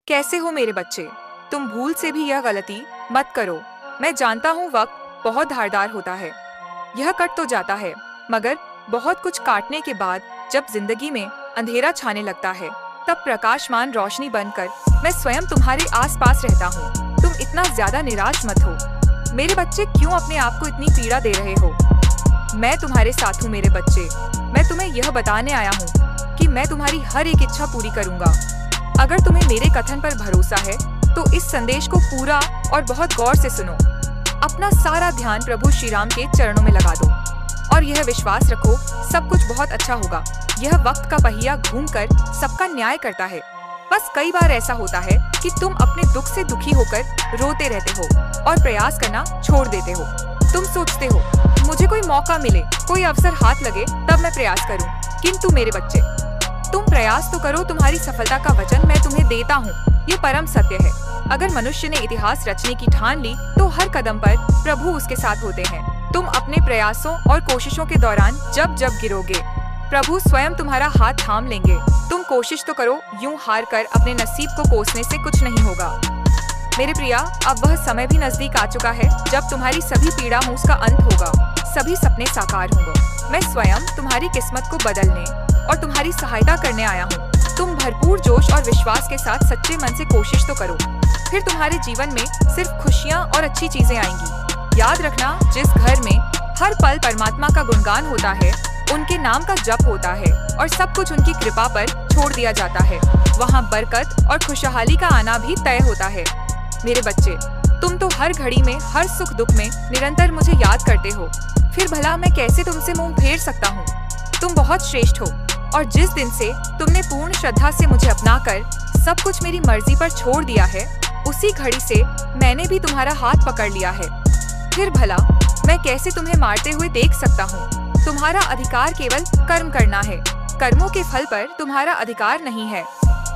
कैसे हो मेरे बच्चे? तुम भूल से भी यह गलती मत करो। मैं जानता हूँ वक्त बहुत धारदार होता है। यह कट तो जाता है, मगर बहुत कुछ काटने के बाद जब जिंदगी में अंधेरा छाने लगता है, तब प्रकाशमान रोशनी बनकर मैं स्वयं तुम्हारे आसपास रहता हूँ। तुम इतना ज्यादा निराश मत हो। मेरे बच्चे क्यों अपने आप को इतनी पीड़ा दे रहे हो? मैं तुम्हारे साथ हूँ मेरे बच्चे। मैं तुम्हें यह बताने आया हूँ कि मैं तुम्हारी हर एक इच्छा पूरी करूँगा। अगर तुम्हें मेरे कथन पर भरोसा है तो इस संदेश को पूरा और बहुत गौर से सुनो। अपना सारा ध्यान प्रभु श्री राम के चरणों में लगा दो और यह विश्वास रखो, सब कुछ बहुत अच्छा होगा। यह वक्त का पहिया घूमकर सबका न्याय करता है। बस कई बार ऐसा होता है कि तुम अपने दुख से दुखी होकर रोते रहते हो और प्रयास करना छोड़ देते हो। तुम सोचते हो मुझे कोई मौका मिले, कोई अवसर हाथ लगे तब मैं प्रयास करूं। किंतु मेरे बच्चे, तुम प्रयास तो करो, तुम्हारी सफलता का वचन मैं तुम्हें देता हूँ। ये परम सत्य है। अगर मनुष्य ने इतिहास रचने की ठान ली तो हर कदम पर प्रभु उसके साथ होते हैं। तुम अपने प्रयासों और कोशिशों के दौरान जब जब गिरोगे, प्रभु स्वयं तुम्हारा हाथ थाम लेंगे। तुम कोशिश तो करो, यूं हार कर अपने नसीब को कोसने से कुछ नहीं होगा। मेरे प्रिया, अब वह समय भी नजदीक आ चुका है जब तुम्हारी सभी पीड़ा उसका अंत होगा, सभी सपने साकार होंगे। मैं स्वयं तुम्हारी किस्मत को बदलने और तुम्हारी सहायता करने आया हूँ। तुम भरपूर जोश और विश्वास के साथ सच्चे मन से कोशिश तो करो, फिर तुम्हारे जीवन में सिर्फ खुशियाँ और अच्छी चीजें आएंगी। याद रखना, जिस घर में हर पल परमात्मा का गुणगान होता है, उनके नाम का जप होता है और सब कुछ उनकी कृपा पर छोड़ दिया जाता है, वहाँ बरकत और खुशहाली का आना भी तय होता है। मेरे बच्चे, तुम तो हर घड़ी में, हर सुख दुख में निरंतर मुझे याद करते हो, फिर भला मैं कैसे तुमसे मुंह फेर सकता हूँ? तुम बहुत श्रेष्ठ हो और जिस दिन से तुमने पूर्ण श्रद्धा से मुझे अपनाकर सब कुछ मेरी मर्जी पर छोड़ दिया है, उसी घड़ी से मैंने भी तुम्हारा हाथ पकड़ लिया है। फिर भला मैं कैसे तुम्हें मारते हुए देख सकता हूँ? तुम्हारा अधिकार केवल कर्म करना है, कर्मों के फल पर तुम्हारा अधिकार नहीं है।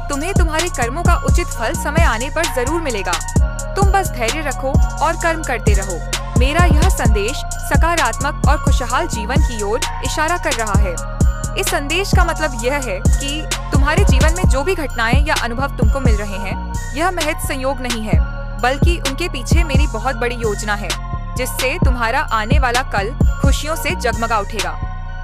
तुम्हें तुम्हारे कर्मों का उचित फल समय आने पर जरूर मिलेगा। तुम बस धैर्य रखो और कर्म करते रहो। मेरा यह संदेश सकारात्मक और खुशहाल जीवन की ओर इशारा कर रहा है। इस संदेश का मतलब यह है कि तुम्हारे जीवन में जो भी घटनाएं या अनुभव तुमको मिल रहे हैं, यह महज संयोग नहीं है, बल्कि उनके पीछे मेरी बहुत बड़ी योजना है, जिससे तुम्हारा आने वाला कल खुशियों से जगमगा उठेगा।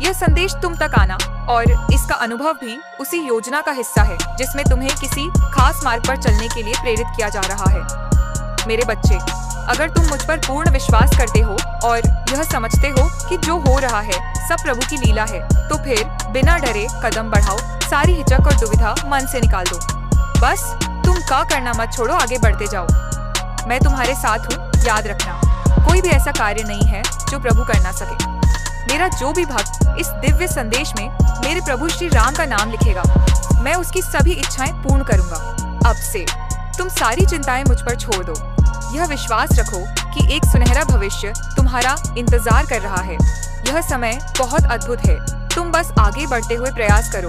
यह संदेश तुम तक आना और इसका अनुभव भी उसी योजना का हिस्सा है, जिसमें तुम्हें किसी खास मार्ग पर चलने के लिए प्रेरित किया जा रहा है। मेरे बच्चे, अगर तुम मुझ पर पूर्ण विश्वास करते हो और यह समझते हो कि जो हो रहा है सब प्रभु की लीला है, तो फिर बिना डरे कदम बढ़ाओ। सारी हिचक और दुविधा मन से निकाल दो। बस तुम का करना मत छोड़ो, आगे बढ़ते जाओ। मैं तुम्हारे साथ हूँ, याद रखना। कोई भी ऐसा कार्य नहीं है जो प्रभु कर ना सके। मेरा जो भी भक्त इस दिव्य संदेश में मेरे प्रभु श्री राम का नाम लिखेगा, मैं उसकी सभी इच्छाएं पूर्ण करूंगा। अब से तुम सारी चिंताएं मुझ पर छोड़ दो। यह विश्वास रखो कि एक सुनहरा भविष्य तुम्हारा इंतजार कर रहा है। यह समय बहुत अद्भुत है, तुम बस आगे बढ़ते हुए प्रयास करो।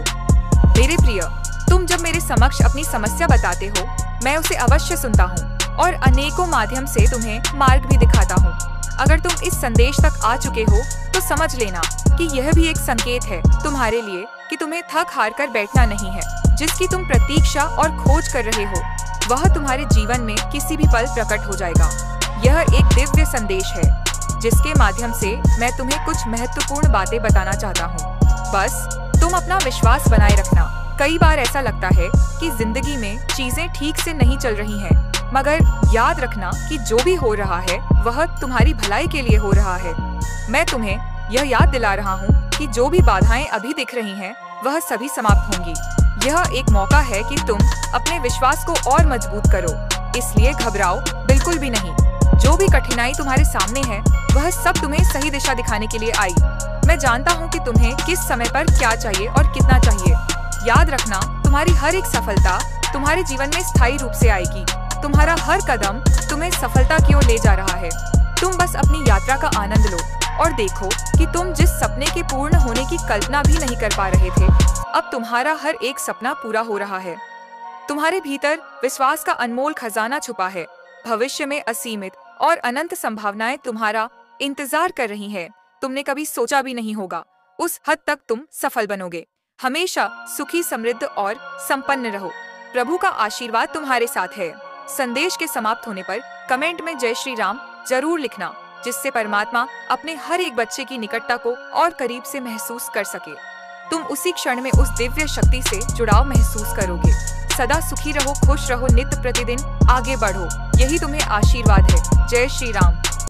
मेरे प्रिय, तुम जब मेरे समक्ष अपनी समस्या बताते हो, मैं उसे अवश्य सुनता हूँ और अनेकों माध्यम से तुम्हें मार्ग भी दिखाता हूँ। अगर तुम इस संदेश तक आ चुके हो तो समझ लेना कि यह भी एक संकेत है तुम्हारे लिए कि तुम्हें थक हार कर बैठना नहीं है। जिसकी तुम प्रतीक्षा और खोज कर रहे हो, वह तुम्हारे जीवन में किसी भी पल प्रकट हो जाएगा। यह एक दिव्य संदेश है जिसके माध्यम से मैं तुम्हें कुछ महत्वपूर्ण बातें बताना चाहता हूँ। बस तुम अपना विश्वास बनाए रखना। कई बार ऐसा लगता है कि जिंदगी में चीजें ठीक से नहीं चल रही हैं, मगर याद रखना कि जो भी हो रहा है वह तुम्हारी भलाई के लिए हो रहा है। मैं तुम्हें यह याद दिला रहा हूँ कि जो भी बाधाएं अभी दिख रही हैं, वह सभी समाप्त होंगी। यह एक मौका है कि तुम अपने विश्वास को और मजबूत करो, इसलिए घबराओ बिल्कुल भी नहीं। जो भी कठिनाई तुम्हारे सामने है, वह सब तुम्हें सही दिशा दिखाने के लिए आई। मैं जानता हूँ कि तुम्हें किस समय पर क्या चाहिए और कितना चाहिए। याद रखना, तुम्हारी हर एक सफलता तुम्हारे जीवन में स्थायी रूप से आएगी। तुम्हारा हर कदम तुम्हें सफलता की ओर ले जा रहा है। तुम बस अपनी यात्रा का आनंद लो और देखो कि तुम जिस सपने के पूर्ण होने की कल्पना भी नहीं कर पा रहे थे, अब तुम्हारा हर एक सपना पूरा हो रहा है। तुम्हारे भीतर विश्वास का अनमोल खजाना छुपा है। भविष्य में असीमित और अनंत संभावनाएं तुम्हारा इंतजार कर रही हैं। तुमने कभी सोचा भी नहीं होगा। उस हद तक तुम सफल बनोगे। हमेशा सुखी, समृद्ध और संपन्न रहो। प्रभु का आशीर्वाद तुम्हारे साथ है। संदेश के समाप्त होने पर कमेंट में जय श्री राम जरूर लिखना, जिससे परमात्मा अपने हर एक बच्चे की निकटता को और करीब से महसूस कर सके। तुम उसी क्षण में उस दिव्य शक्ति से जुड़ाव महसूस करोगे। सदा सुखी रहो, खुश रहो, नित्य प्रतिदिन आगे बढ़ो, यही तुम्हें आशीर्वाद है। जय श्री राम।